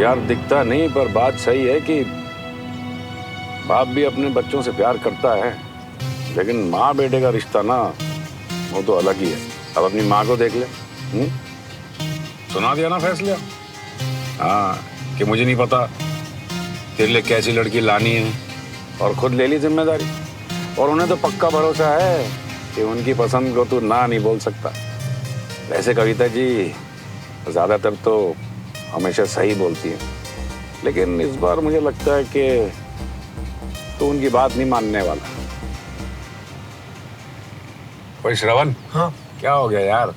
यार दिखता नहीं, पर बात सही है कि बाप भी अपने बच्चों से प्यार करता है, लेकिन माँ बेटे का रिश्ता ना वो तो अलग ही है। अब अपनी माँ को देख ले। सुना दिया ना फैसला? हाँ, कि मुझे नहीं पता तेरे लिए कैसी लड़की लानी है, और खुद ले ली जिम्मेदारी। और उन्हें तो पक्का भरोसा है कि उनकी पसंद को तू ना नहीं बोल सकता। वैसे कविता जी ज्यादातर तो हमेशा सही बोलती है, लेकिन इस बार मुझे लगता है कि तू उनकी बात नहीं मानने वाला। कोई श्रवण? हाँ क्या हो गया यार,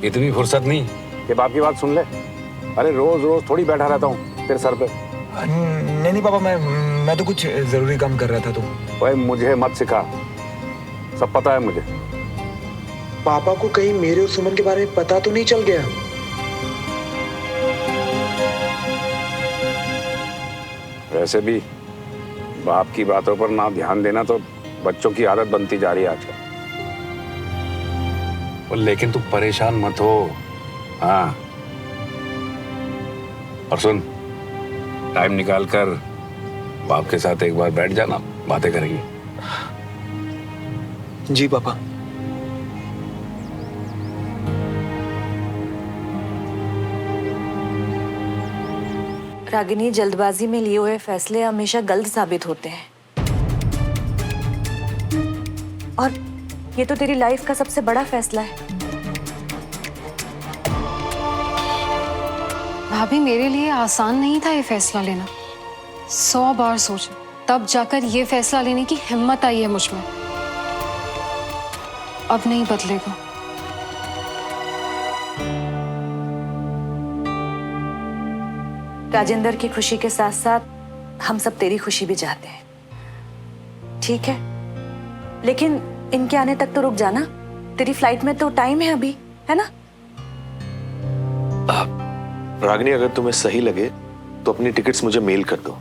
इतनी फुर्सत नहीं कि बाप की बात सुन ले? अरे रोज रोज थोड़ी बैठा रहता हूँ तेरे सर पे। नहीं पापा, मैं तो कुछ जरूरी काम कर रहा था। तो भाई मुझे मत सिखा, सब पता है मुझे। पापा को कहीं मेरे और सुमन के बारे में पता तो नहीं चल गया? वैसे भी बाप की बातों पर ना ध्यान देना तो बच्चों की आदत बनती जा रही है आजकल। लेकिन तू परेशान मत हो। हाँ, और सुन, टाइम निकाल कर बाप के साथ एक बार बैठ जाना, बातें करेंगे। जी पापा। रागिनी, जल्दबाजी में लिए हुए फैसले हमेशा गलत साबित होते हैं, और ये तो तेरी लाइफ का सबसे बड़ा फैसला है। भाभी, मेरे लिए आसान नहीं था ये फैसला लेना। 100 बार सोचा, तब जाकर ये फैसला लेने की हिम्मत आई है मुझ में। अब नहीं बदलेगा। राजेंद्र की खुशी के साथ साथ हम सब तेरी खुशी भी चाहते हैं, ठीक है? लेकिन इनके आने तक तो रुक जाना। तेरी फ्लाइट में तो टाइम है अभी, है ना? रागिनी, अगर तुम्हें सही लगे तो अपनी टिकट्स मुझे मेल कर दो।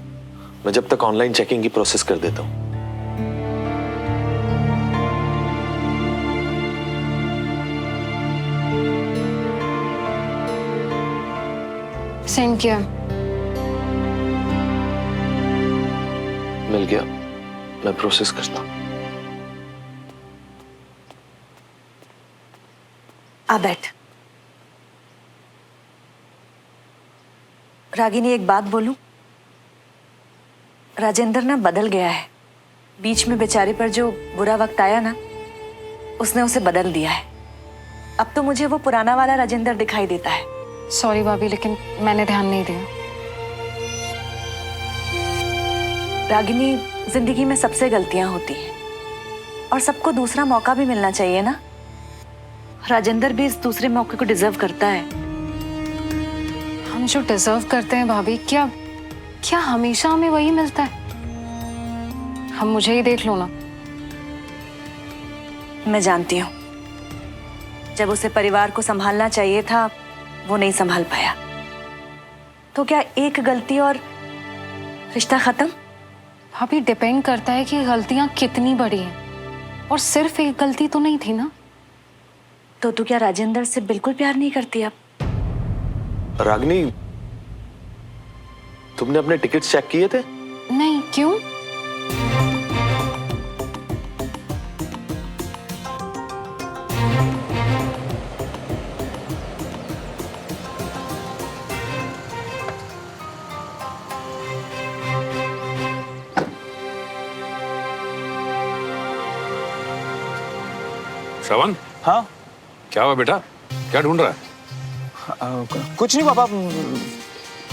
मैं जब तक ऑनलाइन चेकिंग की प्रोसेस कर देता हूँ। सेम किया। मिल गया, मैं प्रोसेस करता हूँ। आ बैठ। रागिनी, एक बात बोलूं? राजेंद्र ना बदल गया है। बीच में बेचारे पर जो बुरा वक्त आया ना, उसने उसे बदल दिया है। अब तो मुझे वो पुराना वाला राजेंद्र दिखाई देता है। सॉरी भाभी, लेकिन मैंने ध्यान नहीं दिया। रागिनी, जिंदगी में सबसे गलतियां होती हैं, और सबको दूसरा मौका भी मिलना चाहिए ना। राजेंद्र भी इस दूसरे मौके को डिजर्व करता है। हम जो डिजर्व करते हैं भाभी, क्या हमेशा हमें वही मिलता है? हम मुझे ही देख लो ना। मैं जानती हूँ, जब उसे परिवार को संभालना चाहिए था वो नहीं संभाल पाया। तो क्या एक गलती और रिश्ता खत्म? भाभी, डिपेंड करता है कि गलतियां कितनी बड़ी हैं, और सिर्फ एक गलती तो नहीं थी ना। तो तू क्या राजेंद्र से बिल्कुल प्यार नहीं करती अब? रागिनी, तुमने अपने टिकट्स चेक किए थे? नहीं, क्यों? श्रवण? हाँ? क्या हुआ बेटा, क्या ढूंढ रहा है? कुछ नहीं पापा।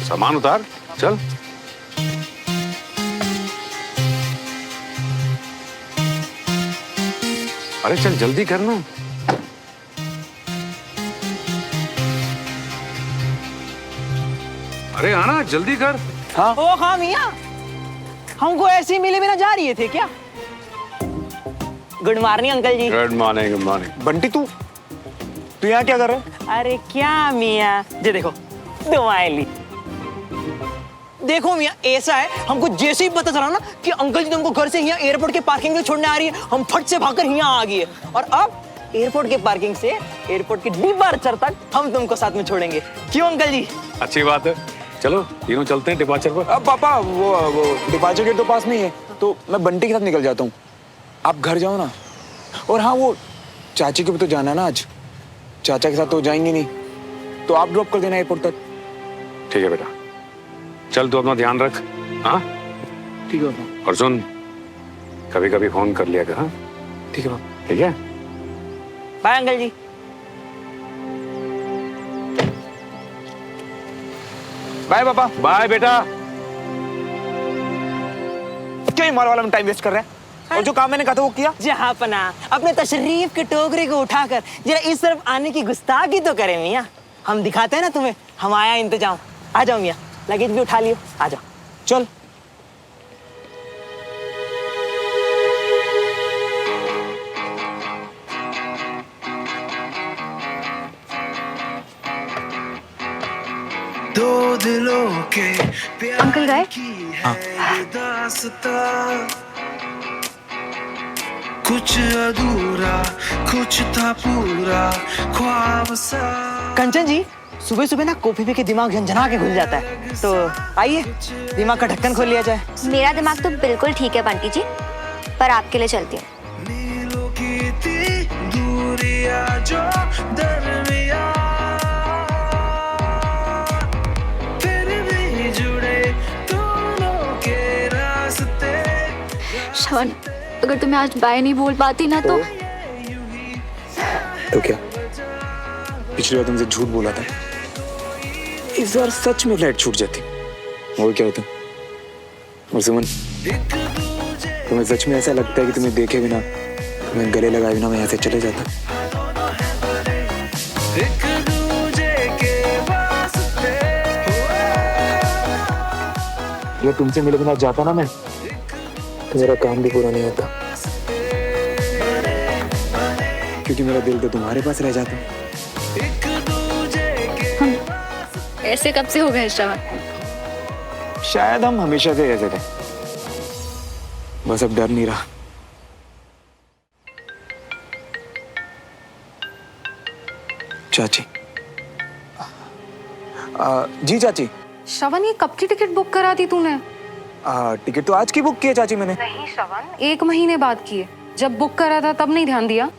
सामान उतार, चल। अरे चल जल्दी करना। अरे आना, जल्दी कर। हाँ? ओ हाँ मियाँ, हमको ऐसे ही मिले बिना जा रही थे क्या? Good morning uncle ji. Good morning, good morning. Bunty, तू यहाँ क्या कर रहा है? अरे क्या मियाँ, ये देखो दुआएं ली। देखो मियाँ, ऐसा है, हमको जैसे ही पता चला ना कि अंकल जी तुमको घर से यहाँ एयरपोर्ट के पार्किंग में छोड़ने आ रही है, हम फट से भागकर यहाँ आ गए। और अब एयरपोर्ट के पार्किंग से एयरपोर्ट के डिपार्चर तक हम तुमको साथ में छोड़ेंगे। क्यों अंकल जी? अच्छी बात है, चलो तीनों चलते हैं डिपार्चर पर। अब पापा वो डिपार्चर गेट तो पास में ही है, तो मैं बंटी के साथ निकल जाता हूँ। आप घर जाओ ना। और हाँ, वो चाची को भी तो जाना है ना आज। चाचा के साथ तो जाएंगे नहीं, तो आप ड्रॉप कर देना एयरपोर्ट तक। ठीक है बेटा, चल तू अपना ध्यान रख। हाँ ठीक है पापा। और सुन, कभी कभी फोन कर लिया कर। हाँ ठीक है पापा। ठीक है। बाय अंकल जी। बाय पापा। बाय बेटा। क्यों हिमालय वाला में टाइम वेस्ट कर रहे हैं? और जो काम मैंने कहा था वो किया? जहाँ पना अपने तशरीफ के टोकरे को उठाकर जरा इस तरफ आने की गुस्ताखी तो करे मियाँ। हम दिखाते हैं ना तुम्हें हमारा इंतजाम। आ जाओ मियाँ, लगेज भी उठा लियो, आ जाओ। चल। दो दिलों के अंकल गए? कुछ अधूरा कुछ था पूरा ख्वाब सा। कंचन जी, सुबह सुबह ना कॉफी पी के दिमाग झंझना के घुल जाता है, तो आइए दिमाग का ढक्कन खोल लिया जाए। मेरा दिमाग तो बिल्कुल ठीक है बंटी जी, पर आपके लिए चलती हूँ। नीलों की थी दूरियां जो दरमिया, फिर भी जुड़े दोनों के रास्ते। श्रवण, अगर तुम्हें आज बाय नहीं बोल पाती ना तो क्या पिछली बार तुमसे झूठ बोला था, इस बार सच में फ्लाइट छूट जाती और क्या होता? और सुमन, तुम्हें सच में ऐसा लगता है कि तुम्हें देखे बिना, तुम्हें गले लगाए बिना मैं यहाँ से चले जाता? एक दूजे के वास्ते अगर तुमसे मिले बिना जाता ना मैं, तो मेरा काम भी पूरा नहीं होता, क्योंकि मेरा दिल तो तुम्हारे पास रह जाता। ऐसे कब से हो गए श्रवण? शायद हम हमेशा से ऐसे थे, बस अब डर नहीं रहा। चाची। जी चाची। श्रवण, ये कब की टिकट बुक करा दी तूने? टिकट तो आज की बुक की है चाची मैंने। नहीं श्रवण, 1 महीने बाद की है। जब बुक करा था तब नहीं ध्यान दिया?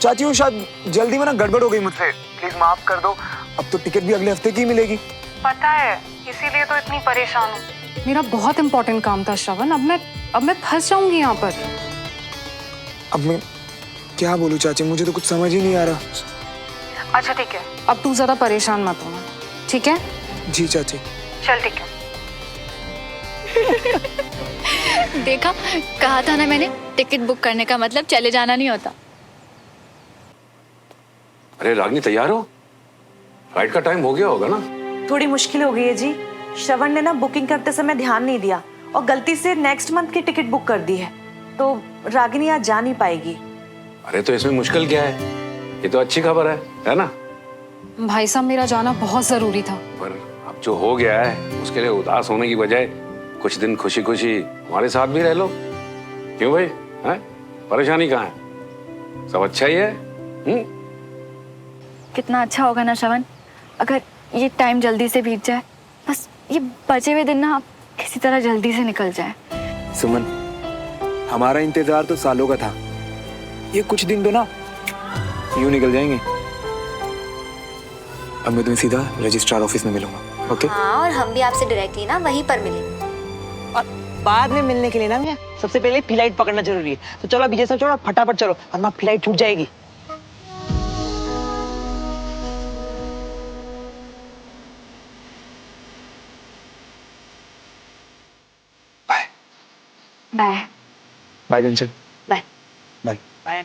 चाची वो शायद जल्दी में ना गड़बड़ हो गई मुझसे, प्लीज माफ कर दो। अब तो टिकट भी अगले हफ्ते की मिलेगी। पता है, इसीलिए तो इतनी परेशान हूँ। मेरा बहुत इंपॉर्टेंट काम था श्रवण, अब मैं फंस जाऊंगी यहाँ पर। अब मैं क्या बोलूं चाची, मुझे तो कुछ समझ ही नहीं आ रहा। अच्छा ठीक है, अब तू ज्यादा परेशान मत होना, ठीक है? जी चाची। चल ठीक है। देखा, कहा था ना मैंने, टिकट बुक करने का मतलब चले जाना नहीं होता। अरे रागनी, तैयार हो? फ्लाइट का टाइम हो गया होगा ना? थोड़ी मुश्किल हो गई है जी। श्रवण ने ना बुकिंग करते समय ध्यान नहीं दिया और गलती से नेक्स्ट मंथ की टिकट बुक कर दी है, तो रागिनी आज जा नहीं पाएगी। अरे तो इसमें मुश्किल क्या है? ये तो अच्छी खबर है ना? भाई साहब, मेरा जाना बहुत जरूरी था। पर अब जो हो गया है उसके लिए उदास होने की बजाय कुछ दिन खुशी खुशी हमारे साथ भी रह लो। क्यों भाई, हैं? परेशानी कहाँ है? सब अच्छा ही है। कितना अच्छा होगा ना श्रवण, अगर ये टाइम जल्दी से बीत जाए, बस ये बचे हुए दिन ना किसी तरह जल्दी से निकल जाए। सुमन, हमारा इंतजार तो सालों का था, ये कुछ दिन तो ना यूं निकल जाएंगे। अब मैं तुम्हें सीधा रजिस्ट्रार ऑफिस में मिलूंगा, ओके? हाँ, और हम भी आपसे डायरेक्टली ना वहीं पर मिलेंगे। और बाद में मिलने के लिए ना मियाँ, सबसे पहले फ्लाइट पकड़ना जरूरी है। तो चलो अभी जैसा छोड़ो, फटाफट चलो, वरना फ्लाइट छूट जाएगी। Bye bye. Bye Kanchan. Bye bye. Bye.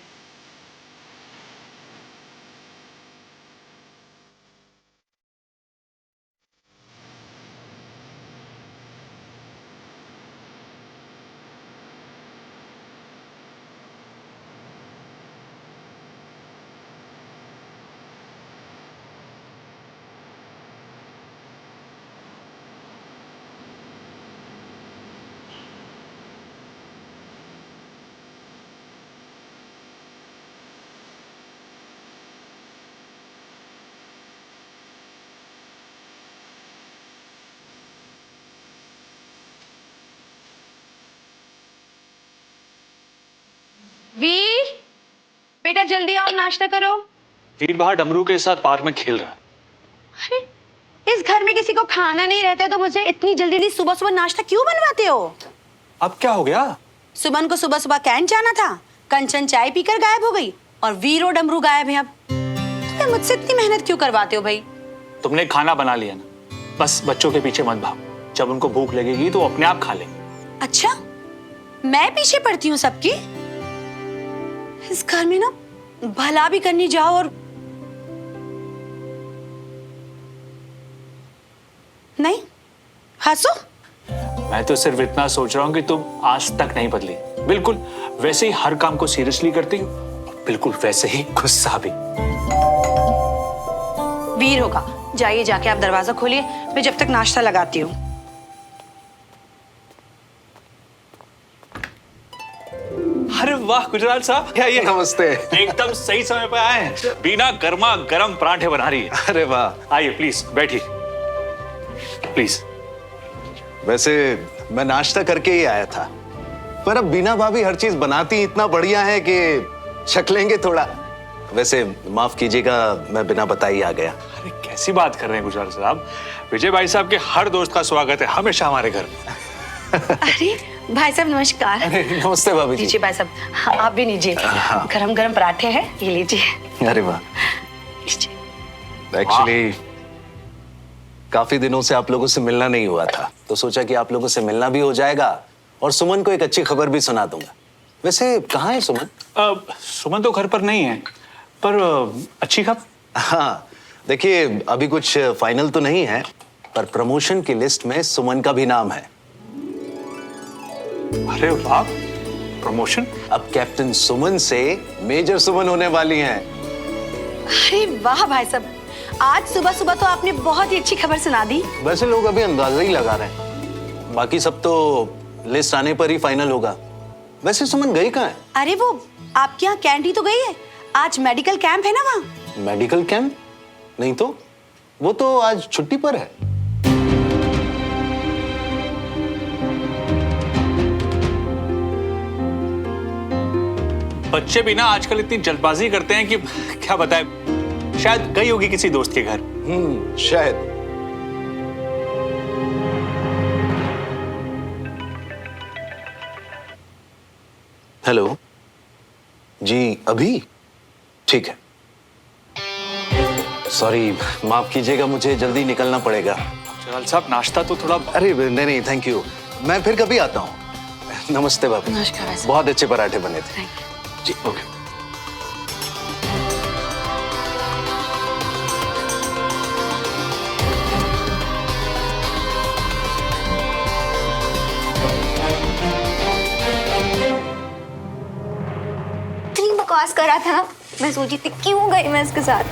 Veer, बेटा जल्दी आओ, नाश्ता करो। वीर बाहर डमरू के साथ पार्क में खेल रहा है। अरे इस घर में किसी को खाना नहीं रहता तो मुझे इतनी जल्दी जल्दी सुबह सुबह नाश्ता क्यों बनवाते हो? अब क्या हो गया? सुमन को सुबह सुबह कैंट जाना था, कंचन चाय पीकर गायब हो गई और वीर और डमरू गायब है। अब तो मुझसे इतनी मेहनत क्यों करवाते हो भाई? तुमने खाना बना लिया ना, बस बच्चों के पीछे मत भागो। जब उनको भूख लगेगी तो अपने आप खा लेंगे। अच्छा, मैं पीछे पड़ती हूँ सबकी? इस घर में ना भला भी करनी जाओ और नहीं हंसो। मैं तो सिर्फ इतना सोच रहा हूँ कि तुम आज तक नहीं बदली। बिल्कुल वैसे ही हर काम को सीरियसली करती हो, बिल्कुल वैसे ही गुस्सा भी। वीर होगा, जाइए जाके आप दरवाजा खोलिए, मैं जब तक नाश्ता लगाती हूँ। अरे वाह गुजराल साहब, क्या ये? नमस्ते। एकदम सही समय पे आए हैं। बीना गर्मा गर्म पराठे बना रही है। अरे वाह। आइए प्लीज बैठिए, प्लीज। वैसे मैं नाश्ता करके ही आया था, पर अब बीना भाभी हर चीज बनाती इतना बढ़िया है कि शक लेंगे थोड़ा। वैसे माफ कीजिएगा, मैं बिना बताए ही आ गया। अरे कैसी बात कर रहे हैं गुजराल साहब? विजय भाई साहब के हर दोस्त का स्वागत है हमेशा हमारे घर में। अरे भाई साहब नमस्कार। नमस्ते भाभी जी। लीजिए भाई साहब, हाँ, आप भी लीजिए। गरम गरम पराठे हैं, ये लीजिए। अरे वाह। एक्चुअली काफी दिनों से आप लोगों से मिलना नहीं हुआ था, तो सोचा कि आप लोगों से मिलना भी हो जाएगा और सुमन को एक अच्छी खबर भी सुना दूंगा। वैसे कहाँ है सुमन? सुमन तो घर पर नहीं है, पर अच्छी खबर। हाँ देखिए, अभी कुछ फाइनल तो नहीं है, पर प्रमोशन की लिस्ट में सुमन का भी नाम है। अरे वाह, प्रमोशन? अब कैप्टन सुमन से मेजर सुमन होने वाली हैं। अरे वाह भाई साहब, आज सुबह सुबह तो आपने बहुत ही अच्छी खबर सुना दी। वैसे लोग अभी अंदाजा ही लगा रहे हैं, बाकी सब तो लिस्ट आने पर ही फाइनल होगा। वैसे सुमन गई कहाँ है? अरे वो आपके यहाँ कैंडी तो गई है, आज मेडिकल कैंप है ना वहाँ। Medical camp? नहीं तो, वो तो आज छुट्टी पर है। बच्चे भी ना आजकल इतनी जल्दबाजी करते हैं कि क्या बताएं, शायद गई होगी किसी दोस्त के घर। शायद। हेलो जी, अभी ठीक है। सॉरी, माफ कीजिएगा, मुझे जल्दी निकलना पड़ेगा। चल साहब, नाश्ता तो थोड़ा। अरे नहीं नहीं, थैंक यू, मैं फिर कभी आता हूँ। नमस्ते बाबू। नमस्कार भाई साहब। बहुत अच्छे पराठे बने थे। Thank you। जी ओके। इतनी बकवास कर रहा था ना, मैं सोची थी क्यों गई मैं इसके साथ।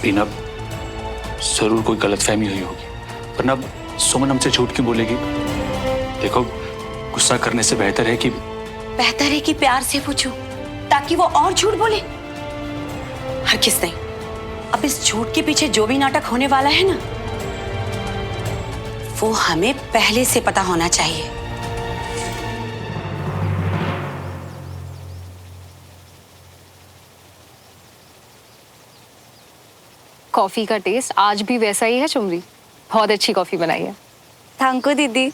बीना, जरूर कोई गलतफहमी हुई होगी, वरना सुमन हमसे झूठ क्यों बोलेगी? देखो, गुस्सा करने से बेहतर है कि प्यार से पूछो, ताकि वो और झूठ बोले। हरगिज़ नहीं। अब इस झूठ के पीछे जो भी नाटक होने वाला है ना, वो हमें पहले से पता होना चाहिए। कॉफी का टेस्ट आज भी वैसा ही है चुमरी। बहुत अच्छी कॉफी बनाई है। थैंक यू दीदी।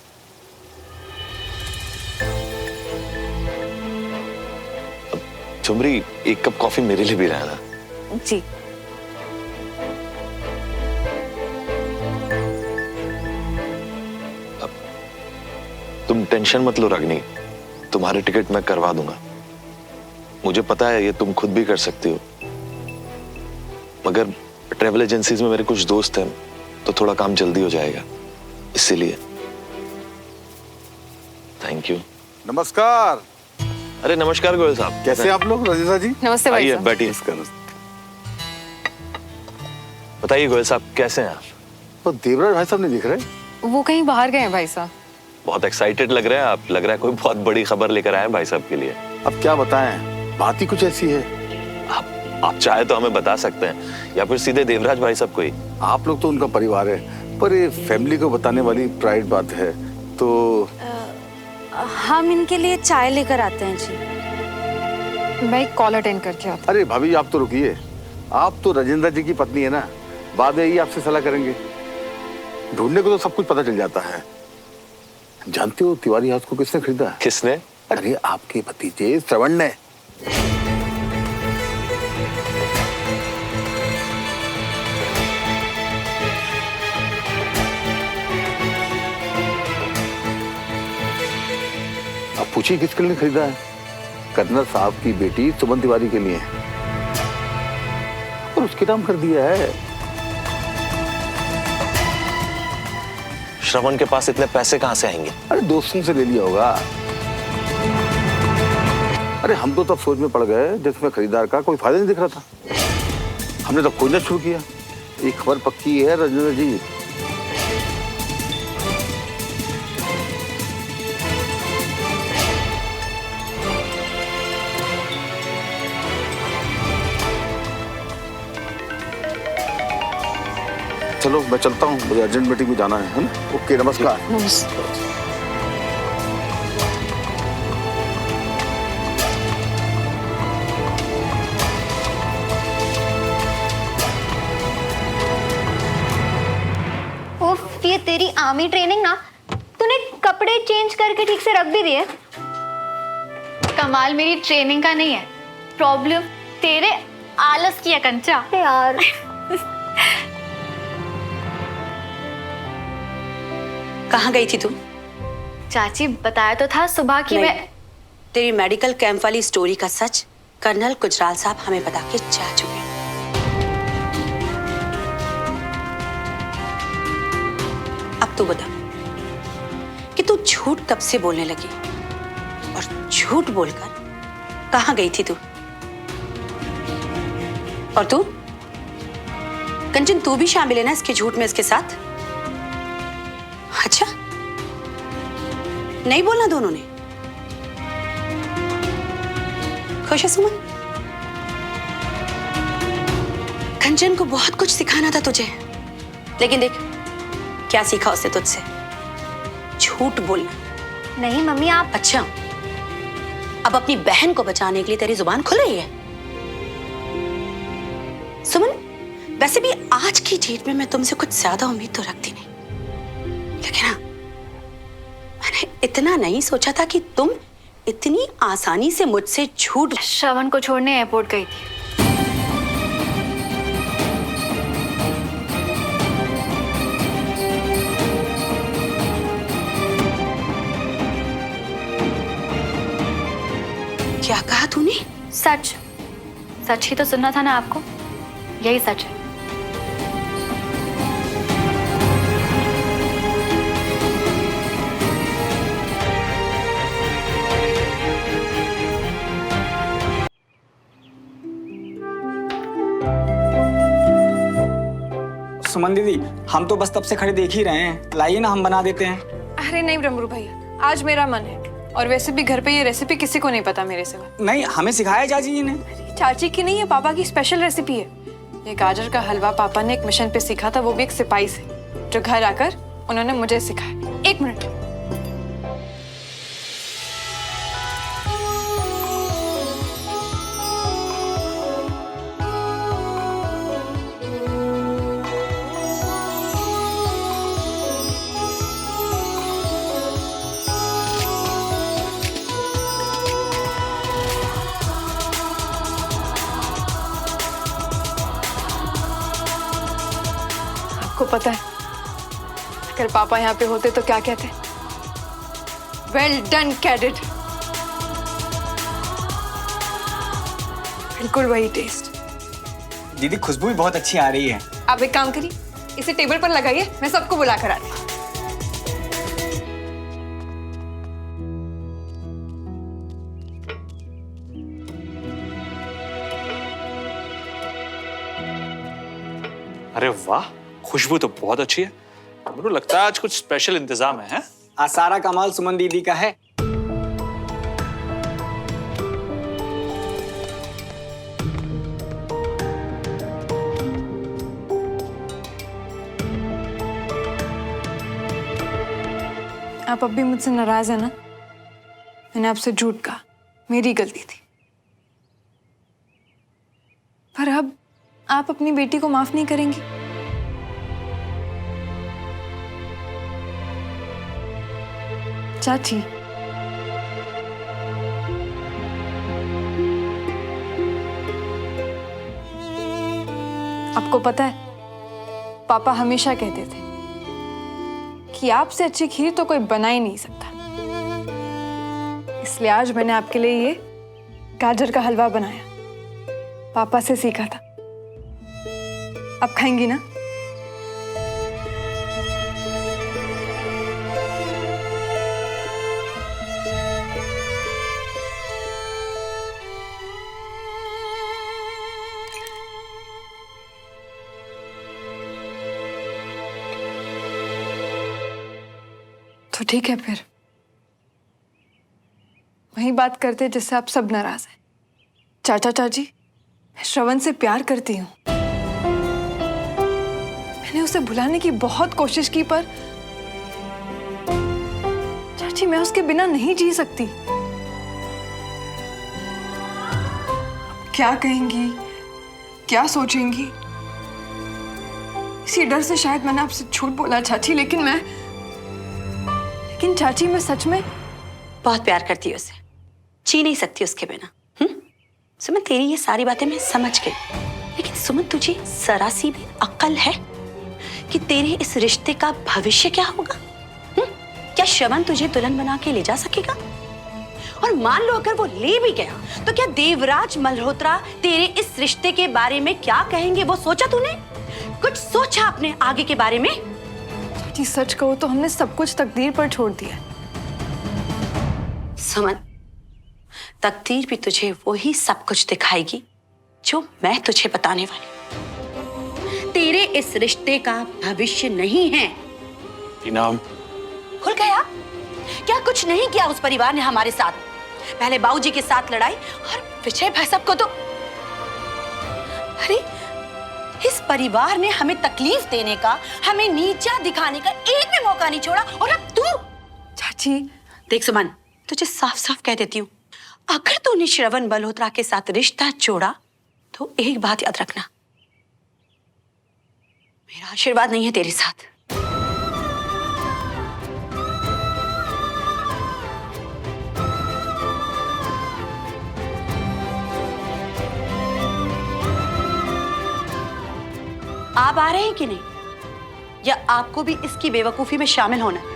चुमरी, एक कप कॉफी मेरे लिए भी रहना। जी। तुम टेंशन मत लो रागिनी, तुम्हारे टिकट मैं करवा दूंगा। मुझे पता है ये तुम खुद भी कर सकती हो, मगर ट्रेवल एजेंसीज में मेरे कुछ दोस्त हैं, तो थोड़ा काम जल्दी हो जाएगा, इसीलिए। Thank you. नमस्कार। अरे नमस्कार गोयल साहब, कैसे आप लोग? रजीजा जी नमस्ते भाई आइए साहब। बैठिए। बताइए गोयल साहब, कैसे हैं आप? तो देवराज भाई साहब नहीं दिख रहे। वो कहीं बाहर गए हैं भाई साहब। बहुत एक्साइटेड लग रहे हैं आप, लग रहा है कोई बहुत बड़ी खबर लेकर आए हैं भाई साहब के लिए। अब क्या बताएं, बात ही कुछ ऐसी है। आप चाहे तो हमें बता सकते हैं या फिर सीधे देवराज भाई साहब को ही। आप लोग तो उनका परिवार है, पर ये फैमिली को बताने वाली प्राइड बात है तो। हम इनके लिए चाय लेकर आते हैं जी। मैं एक कॉल अटेंड करके आता अरे भाभी आप तो रुकिए, आप तो राजेंद्र जी की पत्नी है ना, बाद में ही आपसे सलाह करेंगे। ढूंढने को तो सब कुछ पता चल जाता है। जानते हो तिवारी हाउस को किसने खरीदा? किसने? अरे आपके भतीजे श्रवण ने। अब पूछिए किसके लिए खरीदा है? कर्नल साहब की बेटी सुमन तिवारी के लिए, और उसके नाम कर दिया है। श्रवण के पास इतने पैसे कहां से आएंगे? अरे दोस्तों से ले लिया होगा। अरे हम तो तब सोच में पड़ गए जिसमें खरीदार का कोई फायदा नहीं दिख रहा था। हमने तो खोजना शुरू किया। ये खबर पक्की है राजेंद्र जी। चलो मैं चलता हूँ, मुझे अर्जेंट मीटिंग में जाना है ना? ओके नमस्कार। उफ, ये तेरी आर्मी ट्रेनिंग ना, तूने कपड़े चेंज करके ठीक से रख भी दिए। कमाल मेरी ट्रेनिंग का नहीं है, प्रॉब्लम तेरे आलस की है कंचा। यार कहाँ गई थी तू? चाची बताया तो था सुबह की मैं। तेरी मेडिकल कैंप वाली स्टोरी का सच कर्नल गुजराल साहब हमें बता के जा चुके हैं। अब तू बता कि तू झूठ कब से बोलने लगी और झूठ बोलकर कहाँ गई थी तू? और तू कंचन, तू भी शामिल है ना इसके झूठ में इसके साथ? अच्छा, नहीं बोलना दोनों ने? खुश है सुमन? कंचन को बहुत कुछ सिखाना था तुझे, लेकिन देख क्या सीखा उससे तुझसे, झूठ बोलना। नहीं मम्मी आप। अच्छा, अब अपनी बहन को बचाने के लिए तेरी जुबान खुल रही है? सुमन, वैसे भी आज की डेट में मैं तुमसे कुछ ज्यादा उम्मीद तो रखती नहीं, लेकिन हाँ, मैंने इतना नहीं सोचा था कि तुम इतनी आसानी से मुझसे झूठ। श्रवण को छोड़ने एयरपोर्ट गई थी। क्या कहा तूने? सच, सच ही तो सुनना था ना आपको, यही सच है। सुमन दीदी, हम तो बस तब से खड़े देख ही रहे हैं, लाइए ना हम बना देते हैं। अरे नहीं ब्रह्मरू भैया, आज मेरा मन है, और वैसे भी घर पे ये रेसिपी किसी को नहीं पता मेरे सिवा। नहीं, हमें सिखाया चाची जी ने। चाची की नहीं है, पापा की स्पेशल रेसिपी है। ये गाजर का हलवा पापा ने एक मिशन पे सीखा था, वो भी एक सिपाही से, जो घर आकर उन्होंने मुझे सिखाया। एक मिनट। आपको पता है अगर पापा यहाँ पे होते तो क्या कहते? Well done cadet. बिल्कुल वही टेस्ट। दीदी खुशबू भी बहुत अच्छी आ रही है। आप एक काम करिए, इसे टेबल पर लगाइए, मैं सबको बुला कर आती हूँ। अरे वाह, खुशबू तो बहुत अच्छी है। मुझे लगता है आज कुछ स्पेशल इंतजाम है, हैं? आज सारा कमाल सुमन दीदी का है। आप अब भी मुझसे नाराज है ना? मैंने आपसे झूठ कहा, मेरी गलती थी। पर अब आप अपनी बेटी को माफ नहीं करेंगी? चाची, आपको पता है, पापा हमेशा कहते थे कि आपसे अच्छी खीर तो कोई बना ही नहीं सकता। इसलिए आज मैंने आपके लिए ये गाजर का हलवा बनाया, पापा से सीखा था। आप खाएंगी ना? तो ठीक है, फिर वही बात करते जिससे आप सब नाराज हैं। चाचा चाची, मैं श्रवण से प्यार करती हूँ। मैंने उसे भुलाने की बहुत कोशिश की, पर चाची मैं उसके बिना नहीं जी सकती। क्या कहेंगी, क्या सोचेंगी, इसी डर से शायद मैंने आपसे झूठ बोला चाची। लेकिन चाची मैं सच में बहुत प्यार करती है उसे, जी नहीं सकती उसके बिना। सुमन, तेरी ये सारी बातें मैं समझ गई, लेकिन सुमन तुझे जरा सी भी अक्ल है कि तेरे इस रिश्ते का भविष्य क्या होगा? क्या श्रवण तुझे दुल्हन बना के ले जा सकेगा? और मान लो अगर वो ले भी गया, तो क्या देवराज मल्होत्रा तेरे इस रिश्ते के बारे में क्या कहेंगे? वो सोचा तूने? कुछ सोचा अपने आगे के बारे में? चाची सच कहो तो हमने सब कुछ तकदीर पर छोड़ दिया। सुमन, तकदीर भी तुझे वही सब कुछ दिखाएगी जो मैं तुझे बताने वाली। तेरे इस रिश्ते का भविष्य नहीं है। इनाम खुल गया? क्या कुछ नहीं किया उस परिवार ने हमारे साथ? पहले बाबूजी के साथ लड़ाई और विजय भाई सबको तो, अरे इस परिवार ने हमें तकलीफ देने का, हमें नीचा दिखाने का एक भी मौका नहीं छोड़ा। और अब तू? चाची देख सुमन, तुझे साफ साफ कह देती हूँ, अगर तूने श्रवण मल्होत्रा के साथ रिश्ता जोड़ा तो एक बात याद रखना, मेरा आशीर्वाद नहीं है तेरे साथ। आप आ रहे हैं कि नहीं, या आपको भी इसकी बेवकूफी में शामिल होना है?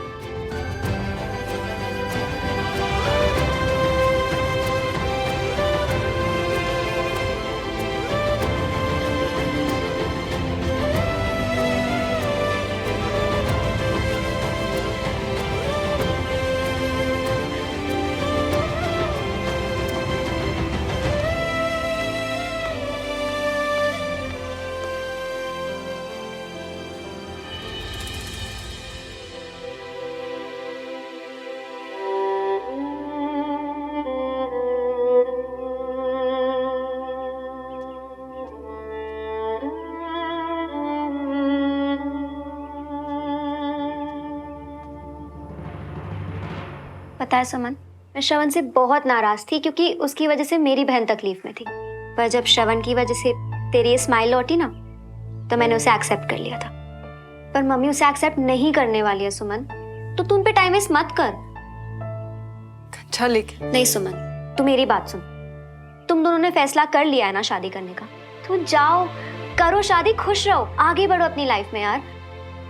पता है सुमन, मैं श्रवण से बहुत नाराज थी क्योंकि उसकी वजह से मेरी बहन तकलीफ में थी। पर जब श्रवण की वजह से तेरी ये स्माइल लौटी ना, तो मैंने उसे एक्सेप्ट कर लिया था। पर मम्मी उसे एक्सेप्ट नहीं करने वाली है सुमन, तो तू उन पे टाइम वेस्ट मत कर। अच्छा लेकिन नहीं सुमन, तू मेरी बात सुन। तुम दोनों ने फैसला कर लिया है ना शादी करने का, तो जाओ करो शादी, खुश रहो, आगे बढ़ो अपनी लाइफ में यार।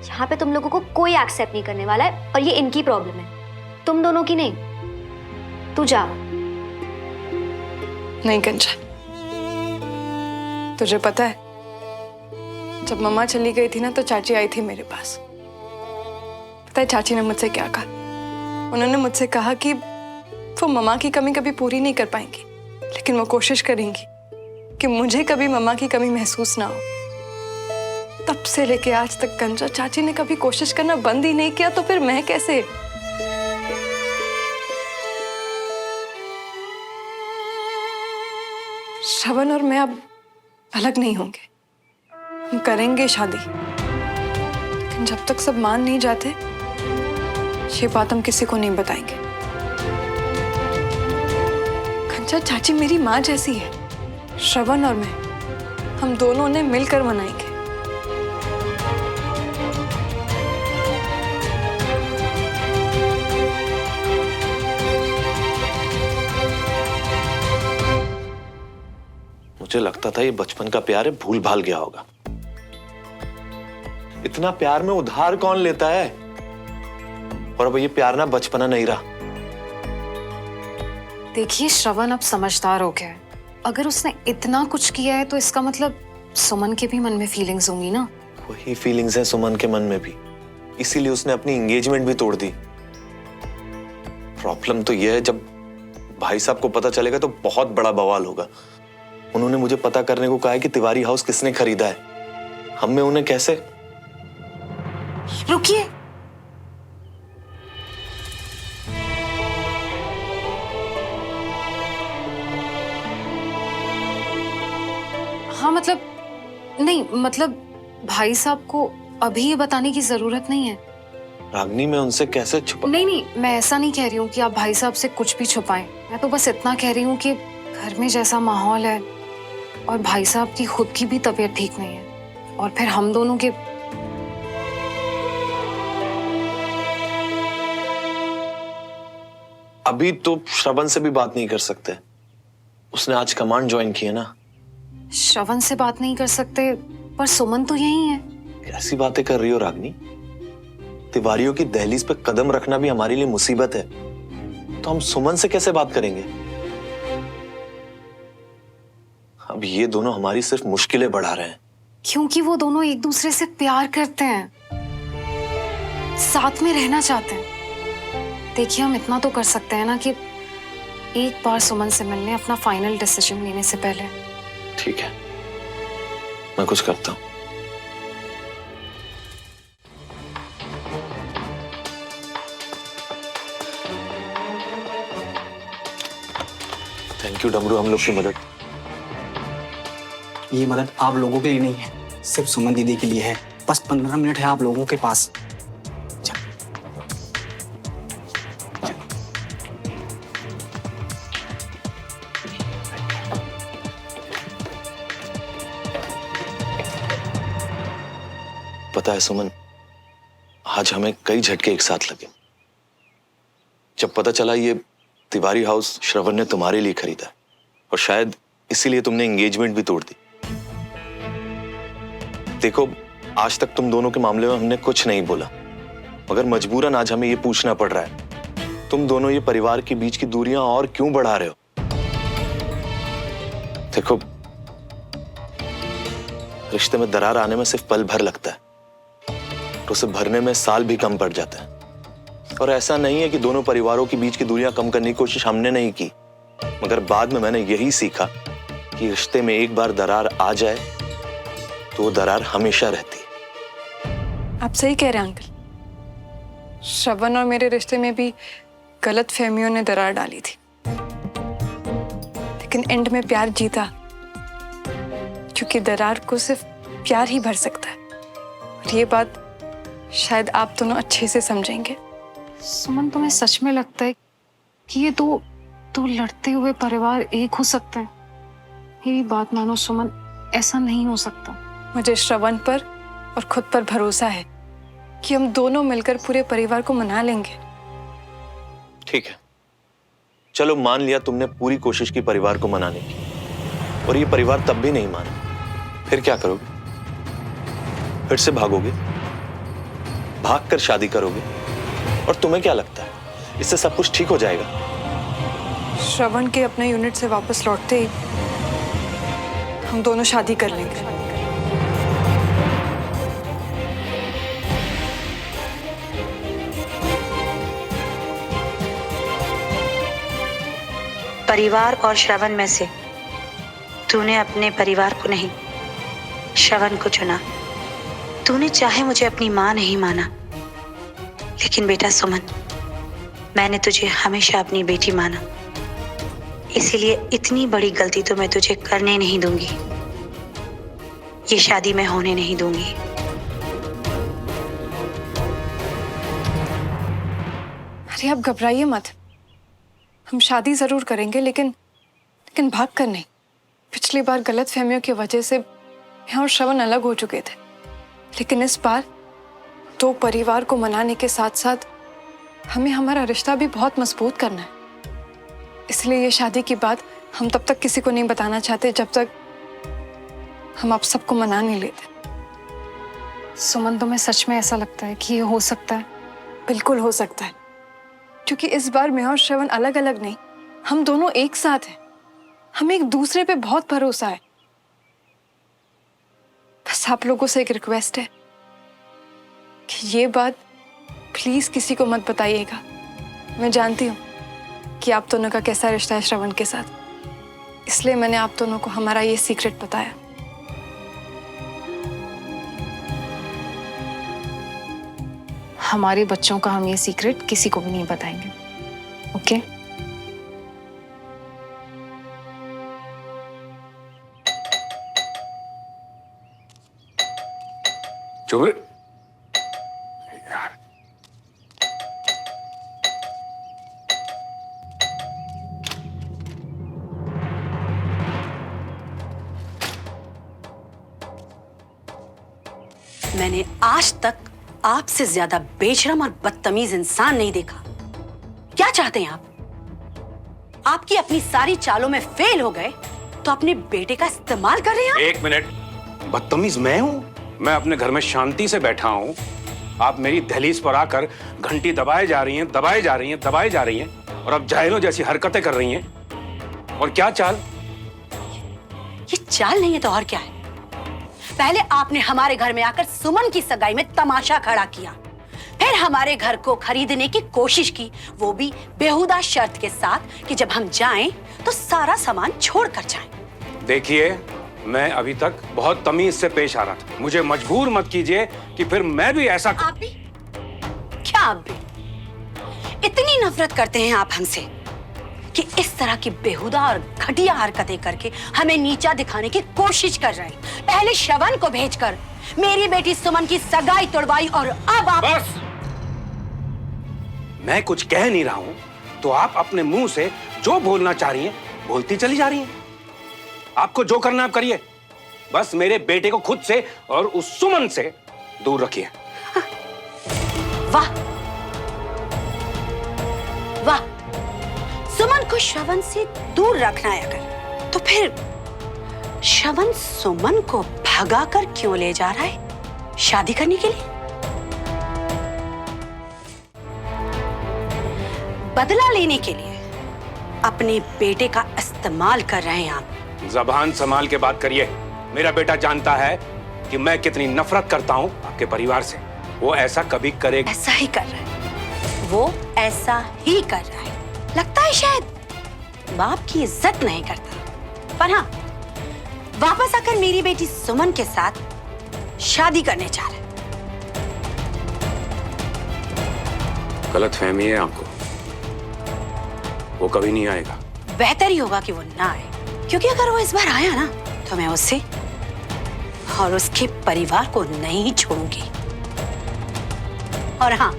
यहाँ पे तुम लोगों को कोई एक्सेप्ट नहीं करने वाला है, और ये इनकी प्रॉब्लम है, तुम दोनों की नहीं। तू जा। नहीं कंचन, तुझे पता है जब मम्मा चली गई थी ना, तो चाची आई थी मेरे पास। पता है चाची ने मुझसे क्या कहा? उन्होंने मुझसे कहा कि वो मम्मा की कमी कभी पूरी नहीं कर पाएंगी, लेकिन वो कोशिश करेंगी कि मुझे कभी मम्मा की कमी महसूस ना हो। तब से लेके आज तक कंचन, चाची ने कभी कोशिश करना बंद ही नहीं किया, तो फिर मैं कैसे? श्रवण और मैं अब अलग नहीं होंगे, हम करेंगे शादी, लेकिन जब तक सब मान नहीं जाते, ये बात हम किसी को नहीं बताएंगे। कंचन चाची मेरी माँ जैसी है। श्रवण और मैं, हम दोनों ने मिलकर मनाएंगे। मुझे लगता था ये बचपन का प्यार है, भूल भाल गया होगा। इतना प्यार में उधार कौन लेता है? और अब ये प्यार ना बचपना नहीं रहा। देखिए श्रवण अब समझदार हो गया है। अगर उसने इतना कुछ किया है तो इसका मतलब सुमन के भी मन में फीलिंग्स होंगी ना। वही फीलिंग्स हैं सुमन के मन में भी, इसीलिए उसने अपनी एंगेजमेंट भी तोड़ दी। प्रॉब्लम तो यह है, जब भाई साहब को पता चलेगा तो बहुत बड़ा बवाल होगा। उन्होंने मुझे पता करने को कहा है कि तिवारी हाउस किसने खरीदा है। हम में उन्हें कैसे? रुकिए, हाँ मतलब नहीं, मतलब भाई साहब को अभी ये बताने की जरूरत नहीं है। रागनी मैं उनसे कैसे छुपा? नहीं, मैं ऐसा नहीं कह रही हूँ कि आप भाई साहब से कुछ भी छुपाएं। मैं तो बस इतना कह रही हूँ कि घर में जैसा माहौल है और भाई साहब की खुद की भी तबीयत ठीक नहीं है, और फिर हम दोनों के अभी तो श्रवण से भी बात नहीं कर सकते। उसने आज कमांड ज्वाइन की है ना। श्रवण से बात नहीं कर सकते, पर सुमन तो यही है। कैसी बातें कर रही हो रागनी? तिवारियों की दहलीज पे कदम रखना भी हमारे लिए मुसीबत है, तो हम सुमन से कैसे बात करेंगे? अब ये दोनों हमारी सिर्फ मुश्किलें बढ़ा रहे हैं। क्योंकि वो दोनों एक दूसरे से प्यार करते हैं, साथ में रहना चाहते हैं। देखिए हम इतना तो कर सकते हैं ना कि एक बार सुमन से मिलने, अपना फाइनल डिसीजन लेने से पहले। ठीक है, मैं कुछ करता हूं। थैंक यू डमरू, हम लोग की मदद। ये मदद आप लोगों के लिए नहीं है, सिर्फ सुमन दीदी के लिए है। बस 15 मिनट है आप लोगों के पास। पता है सुमन, आज हमें कई झटके एक साथ लगे। जब पता चला ये तिवारी हाउस श्रवण ने तुम्हारे लिए खरीदा है, और शायद इसीलिए तुमने एंगेजमेंट भी तोड़ दी। देखो, आज तक तुम दोनों के मामले में हमने कुछ नहीं बोला, मगर मजबूरन आज हमें ये पूछना पड़ रहा है, तुम दोनों ये परिवार के बीच की दूरियां और क्यों बढ़ा रहे हो? देखो, रिश्ते में दरार आने में सिर्फ पल भर लगता है, तो उसे भरने में साल भी कम पड़ जाता है। और ऐसा नहीं है कि दोनों परिवारों के बीच की दूरियां कम करने की कोशिश हमने नहीं की, मगर बाद में मैंने यही सीखा कि रिश्ते में एक बार दरार आ जाए तो दरार हमेशा रहती है। आप सही कह रहे हैं अंकल। श्रवण और मेरे रिश्ते में भी गलत फहमियों ने दरार डाली थी, लेकिन एंड में प्यार जीता, क्योंकि दरार को सिर्फ प्यार ही भर सकता है। और ये बात शायद आप दोनों अच्छे से समझेंगे। सुमन, तुम्हें सच में लगता है कि ये दो लड़ते हुए परिवार एक हो सकते हैं? मेरी बात मानो सुमन, ऐसा नहीं हो सकता। मुझे श्रवण पर और खुद पर भरोसा है कि हम दोनों मिलकर पूरे परिवार को मना लेंगे। ठीक है, चलो मान लिया तुमने पूरी कोशिश की परिवार को मनाने की, और ये परिवार तब भी नहीं माना, फिर क्या करोगे? फिर से भागोगे, भागकर शादी करोगे, और तुम्हें क्या लगता है इससे सब कुछ ठीक हो जाएगा? श्रवण के अपने यूनिट से वापस लौटते ही हम दोनों शादी कर लेंगे। परिवार और श्रवण में से तूने अपने परिवार को नहीं, श्रवण को चुना। तूने चाहे मुझे अपनी माँ नहीं माना, लेकिन बेटा सुमन, मैंने तुझे हमेशा अपनी बेटी माना। इसीलिए इतनी बड़ी गलती तो मैं तुझे करने नहीं दूंगी। ये शादी मैं होने नहीं दूंगी। अरे आप घबराइए मत, हम शादी जरूर करेंगे, लेकिन भाग कर नहीं। पिछली बार गलत फहमियों की वजह से मैं और श्रवण अलग हो चुके थे, लेकिन इस बार दो परिवार को मनाने के साथ साथ हमें हमारा रिश्ता भी बहुत मजबूत करना है। इसलिए ये शादी की बात हम तब तक किसी को नहीं बताना चाहते जब तक हम आप सबको मना नहीं लेते। सुमन, तुम्हें सच में ऐसा लगता है कि ये हो सकता है? बिल्कुल हो सकता है, क्योंकि इस बार मैं और श्रवण अलग अलग नहीं, हम दोनों एक साथ हैं। हमें एक दूसरे पे बहुत भरोसा है। बस आप लोगों से एक रिक्वेस्ट है कि ये बात प्लीज किसी को मत बताइएगा। मैं जानती हूँ कि आप दोनों का कैसा रिश्ता है श्रवण के साथ, इसलिए मैंने आप दोनों को हमारा ये सीक्रेट बताया। हमारे बच्चों का हम ये सीक्रेट किसी को भी नहीं बताएंगे, ओके? चुप रहे। यार मैंने आज तक आपसे ज्यादा बेशरम और बदतमीज इंसान नहीं देखा। क्या चाहते हैं आप? आपकी अपनी सारी चालों में फेल हो गए तो अपने बेटे का इस्तेमाल कर रहे हैं आप? एक मिनट, बदतमीज मैं हूं? मैं अपने घर में शांति से बैठा हूं, आप मेरी दहलीज पर आकर घंटी दबाए जा रही हैं, दबाए जा रही हैं, दबाए जा रही हैं, और अब जाहिलों जैसी हरकतें कर रही हैं। और क्या चाल? ये चाल नहीं है तो और क्या है? पहले आपने हमारे घर में आकर सुमन की सगाई में तमाशा खड़ा किया, फिर हमारे घर को खरीदने की कोशिश की, वो भी बेहुदा शर्त के साथ कि जब हम जाएं तो सारा सामान छोड़कर जाएं। देखिए, मैं अभी तक बहुत तमीज से पेश आ रहा था, मुझे मजबूर मत कीजिए कि फिर मैं भी ऐसा। आप भी? क्या आप भी? इतनी नफरत करते हैं आप हमसे कि इस तरह की बेहुदा और घटिया हरकतें करके हमें नीचा दिखाने की कोशिश कर रहे हैं। पहले श्रवण को भेजकर मेरी बेटी सुमन की सगाई तोड़वाई और अब आप। बस, मैं कुछ कह नहीं रहा हूं तो आप अपने मुंह से जो बोलना चाह रही हैं बोलती चली जा रही हैं। आपको जो करना आप करिए, बस मेरे बेटे को खुद से और उस सुमन से दूर रखिए। वाह वाह, सुमन को श्रवण से दूर रखना है अगर, तो फिर श्रवण सुमन को भगाकर क्यों ले जा रहा है? शादी करने के लिए? बदला लेने के लिए अपने बेटे का इस्तेमाल कर रहे हैं आप। जबान संभाल के बात करिए। मेरा बेटा जानता है कि मैं कितनी नफरत करता हूं आपके परिवार से। वो ऐसा कभी करेगा? ऐसा ही कर रहा है, वो ऐसा ही कर रहा है। लगता है शायद बाप की इज्जत नहीं करता, पर हाँ, वापस आकर मेरी बेटी सुमन के साथ शादी करने जा रहा है। गलतफहमी है आपको, वो कभी नहीं आएगा। बेहतर ही होगा कि वो ना आए, क्योंकि अगर वो इस बार आया ना तो मैं उसे और उसके परिवार को नहीं छोड़ूंगी। और हाँ,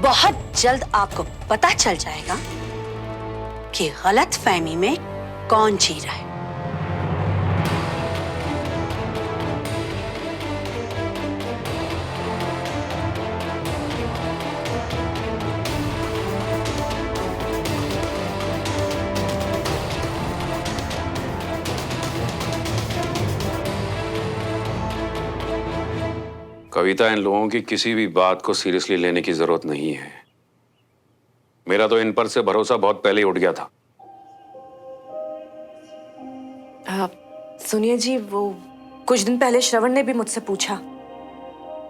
बहुत जल्द आपको पता चल जाएगा कि गलतफहमी में कौन जी रहा है। कविता, इन लोगों की किसी भी बात को सीरियसली लेने की जरूरत नहीं है। मेरा तो इन पर से भरोसा बहुत पहले ही उठ गया था। सुनिए जी, वो कुछ दिन पहले श्रवण ने भी मुझसे पूछा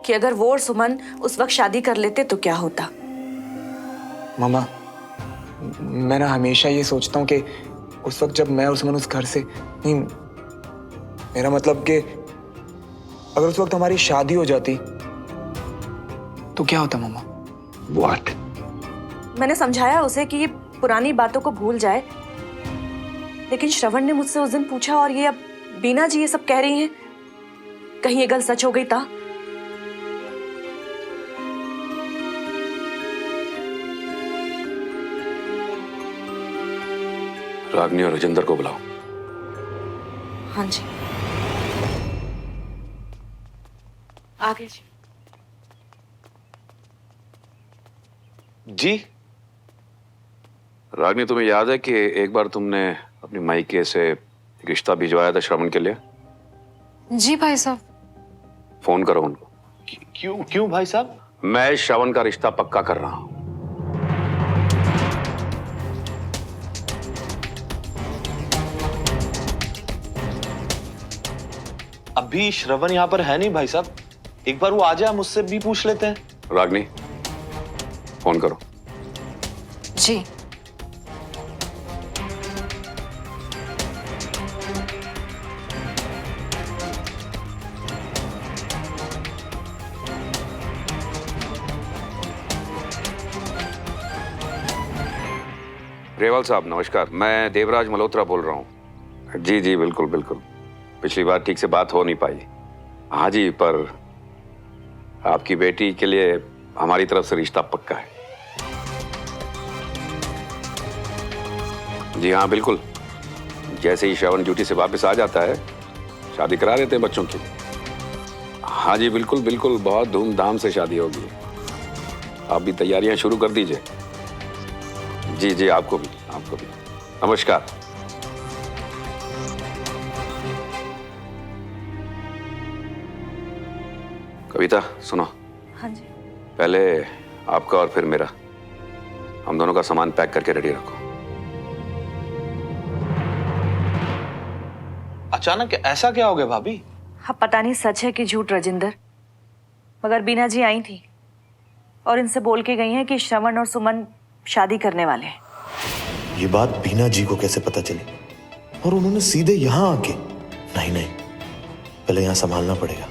कि अगर वो और सुमन उस वक्त शादी कर लेते तो क्या होता। मामा, मैं ना हमेशा ये सोचता हूँ कि उस वक्त जब मैं और सुमन उस घर से नहीं, मेरा मतलब कि अगर उस वक्त हमारी शादी हो जाती तो क्या होता मामा? What? मैंने समझाया उसे कि ये पुरानी बातों को भूल जाए, लेकिन श्रवण ने मुझसे उस दिन पूछा और ये अब बीना जी ये सब कह रही हैं, कहीं ये गल सच हो गई था? रागनी और राजेंद्र को बुलाओ। हाँ जी। आगे जी। जी रागनी, तुम्हें याद है कि एक बार तुमने अपनी मायके से एक रिश्ता भिजवाया था श्रवण के लिए? जी भाई साहब। फोन करो उनको। क्यों क्यों भाई साहब? मैं श्रवण का रिश्ता पक्का कर रहा हूं। अभी श्रवण यहाँ पर है नहीं भाई साहब, एक बार वो आ जाए, मुझसे भी पूछ लेते हैं। रागनी, फोन करो। जी। रेवाल साहब नमस्कार, मैं देवराज मल्होत्रा बोल रहा हूँ। जी जी बिल्कुल बिल्कुल, पिछली बार ठीक से बात हो नहीं पाई। हाँ जी, पर आपकी बेटी के लिए हमारी तरफ से रिश्ता पक्का है। जी हाँ बिल्कुल, जैसे ही श्रवण ड्यूटी से वापस आ जाता है शादी करा देते हैं बच्चों की। हाँ जी बिल्कुल बिल्कुल, बहुत धूमधाम से शादी होगी। आप भी तैयारियां शुरू कर दीजिए। जी जी, आपको भी नमस्कार। कविता सुनो। हाँ जी। पहले आपका और फिर मेरा, हम दोनों का सामान पैक करके रेडी रखो। अचानक ऐसा क्या हो गया भाभी? हाँ पता नहीं सच है कि झूठ राजेंद्र, मगर बीना जी आई थी और इनसे बोल के गई हैं कि श्रवण और सुमन शादी करने वाले हैं। ये बात बीना जी को कैसे पता चली? और उन्होंने सीधे यहाँ आके? नहीं, पहले यहाँ संभालना पड़ेगा।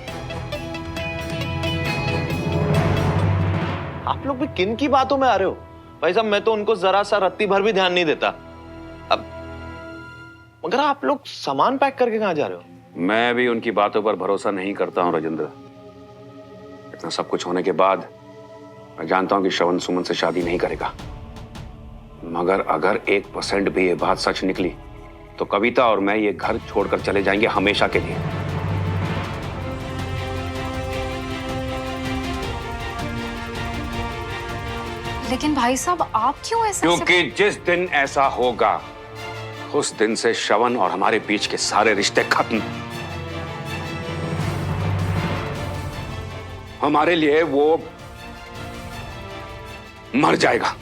आप लोग भी किन की बातों में आ रहे हो भाई साहब? मैं तो उनको जरा सा रत्ती भर भी ध्यान नहीं देता। अब मगर आप लोग सामान पैक करके कहाँ जा रहे हो? मैं भी उनकी बातों पर भरोसा नहीं करता हूँ राजेंद्र। इतना सब कुछ होने के बाद मैं जानता हूँ कि श्रवण सुमन से शादी नहीं करेगा, मगर अगर 1% भी ये बात सच निकली तो कविता और मैं ये घर छोड़कर चले जाएंगे हमेशा के लिए। लेकिन भाई साहब आप क्यों ऐसा? क्योंकि जिस दिन ऐसा होगा उस दिन से श्रवण और हमारे बीच के सारे रिश्ते खत्म। हमारे लिए वो मर जाएगा।